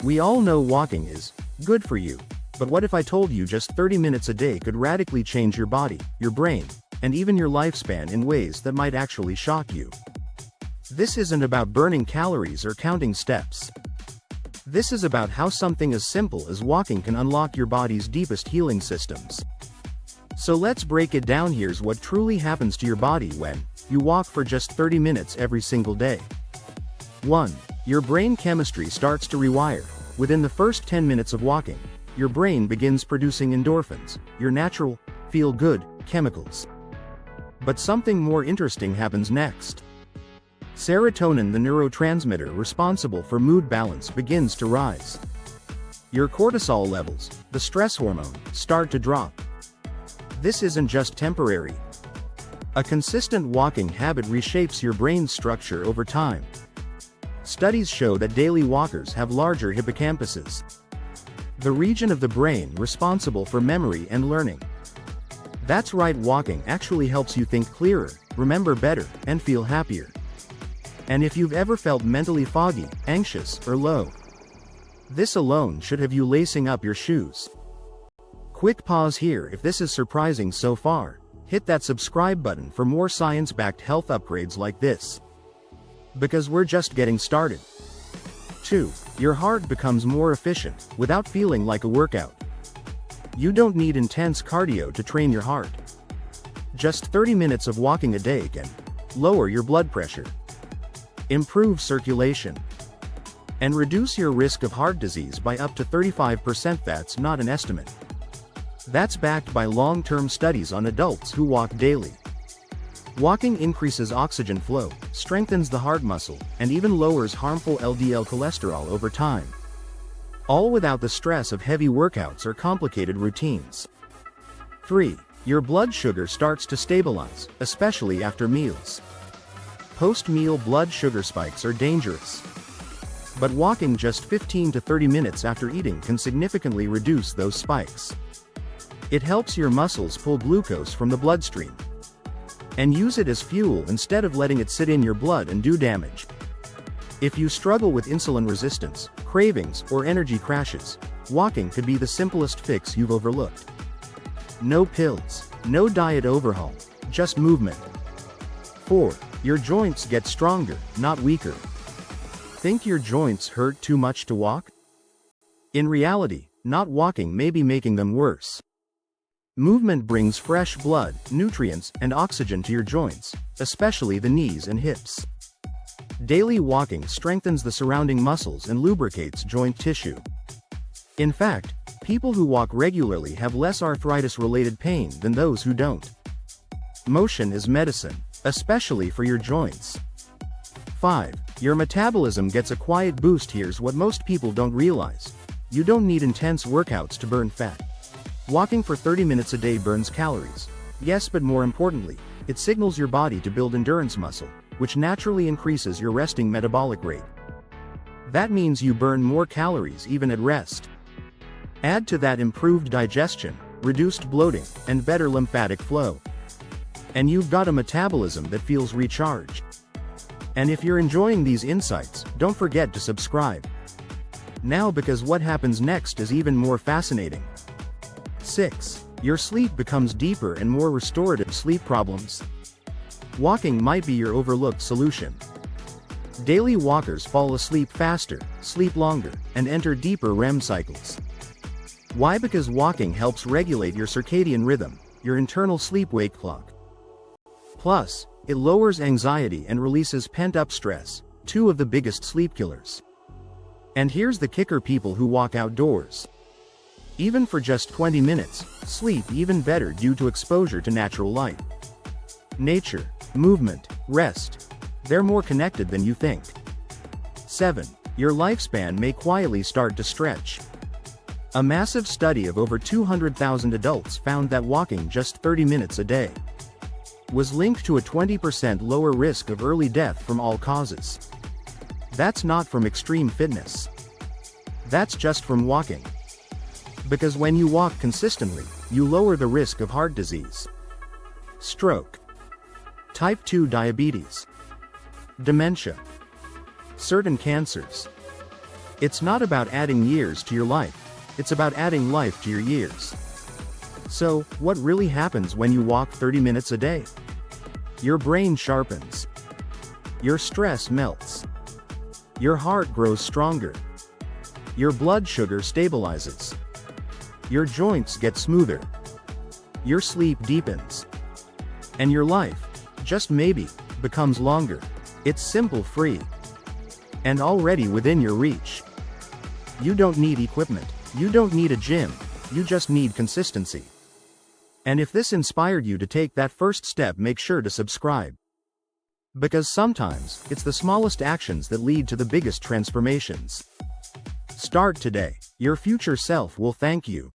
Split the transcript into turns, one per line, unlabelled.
We all know walking is good for you. But what if I told you just 30 minutes a day could radically change your body, your brain, and even your lifespan in ways that might actually shock you? This isn't about burning calories or counting steps. This is about how something as simple as walking can unlock your body's deepest healing systems. So let's break it down. Here's what truly happens to your body when you walk for just 30 minutes every single day. 1. Your brain chemistry starts to rewire. Within the first 10 minutes of walking, your brain begins producing endorphins, your natural, feel-good chemicals. But something more interesting happens next. Serotonin, the neurotransmitter responsible for mood balance, begins to rise. Your cortisol levels, the stress hormone, start to drop. This isn't just temporary. A consistent walking habit reshapes your brain's structure over time. Studies show that daily walkers have larger hippocampuses, the region of the brain responsible for memory and learning. That's right, walking actually helps you think clearer, remember better, and feel happier. And if you've ever felt mentally foggy, anxious, or low, this alone should have you lacing up your shoes. Quick pause here. If this is surprising so far, hit that subscribe button for more science-backed health upgrades like this. Because we're just getting started. 2. Your heart becomes more efficient, without feeling like a workout. You don't need intense cardio to train your heart. Just 30 minutes of walking a day can lower your blood pressure, improve circulation, and reduce your risk of heart disease by up to 35%. That's not an estimate. That's backed by long-term studies on adults who walk daily. Walking increases oxygen flow, strengthens the heart muscle, and even lowers harmful LDL cholesterol over time. All without the stress of heavy workouts or complicated routines. 3. Your blood sugar starts to stabilize, especially after meals. Post-meal blood sugar spikes are dangerous. But walking just 15 to 30 minutes after eating can significantly reduce those spikes. It helps your muscles pull glucose from the bloodstream and use it as fuel instead of letting it sit in your blood and do damage. If you struggle with insulin resistance, cravings, or energy crashes, walking could be the simplest fix you've overlooked. No pills, no diet overhaul, just movement. 4. Your joints get stronger, not weaker. Think your joints hurt too much to walk? In reality, not walking may be making them worse. Movement brings fresh blood, nutrients, and oxygen to your joints, especially the knees and hips. Daily walking strengthens the surrounding muscles and lubricates joint tissue. In fact, people who walk regularly have less arthritis-related pain than those who don't. Motion is medicine, especially for your joints. 5. Your metabolism gets a quiet boost. Here's what most people don't realize. You don't need intense workouts to burn fat. Walking for 30 minutes a day burns calories. Yes, but more importantly, it signals your body to build endurance muscle, which naturally increases your resting metabolic rate. That means you burn more calories even at rest. Add to that improved digestion, reduced bloating, and better lymphatic flow, and you've got a metabolism that feels recharged. And if you're enjoying these insights, don't forget to subscribe now, because what happens next is even more fascinating. 6. Your sleep becomes deeper and more restorative. Sleep problems? Walking might be your overlooked solution. Daily walkers fall asleep faster, sleep longer, and enter deeper REM cycles. Why? Because walking helps regulate your circadian rhythm, your internal sleep-wake clock. Plus, it lowers anxiety and releases pent-up stress, two of the biggest sleep killers. And here's the kicker: people who walk outdoors, even for just 20 minutes, sleep even better due to exposure to natural light. Nature, movement, rest. They're more connected than you think. 7. Your lifespan may quietly start to stretch. A massive study of over 200,000 adults found that walking just 30 minutes a day was linked to a 20% lower risk of early death from all causes. That's not from extreme fitness. That's just from walking. Because when you walk consistently, you lower the risk of heart disease, stroke, type 2 diabetes, dementia, certain cancers, It's not about adding years to your life, it's about adding life to your years. So, what really happens when you walk 30 minutes a day? Your brain sharpens. Your stress melts. Your heart grows stronger. Your blood sugar stabilizes. Your joints get smoother. Your sleep deepens. And your life, just maybe, becomes longer. It's simple, free, and already within your reach. You don't need equipment. You don't need a gym. You just need consistency. And if this inspired you to take that first step, make sure to subscribe. Because sometimes, it's the smallest actions that lead to the biggest transformations. Start today. Your future self will thank you.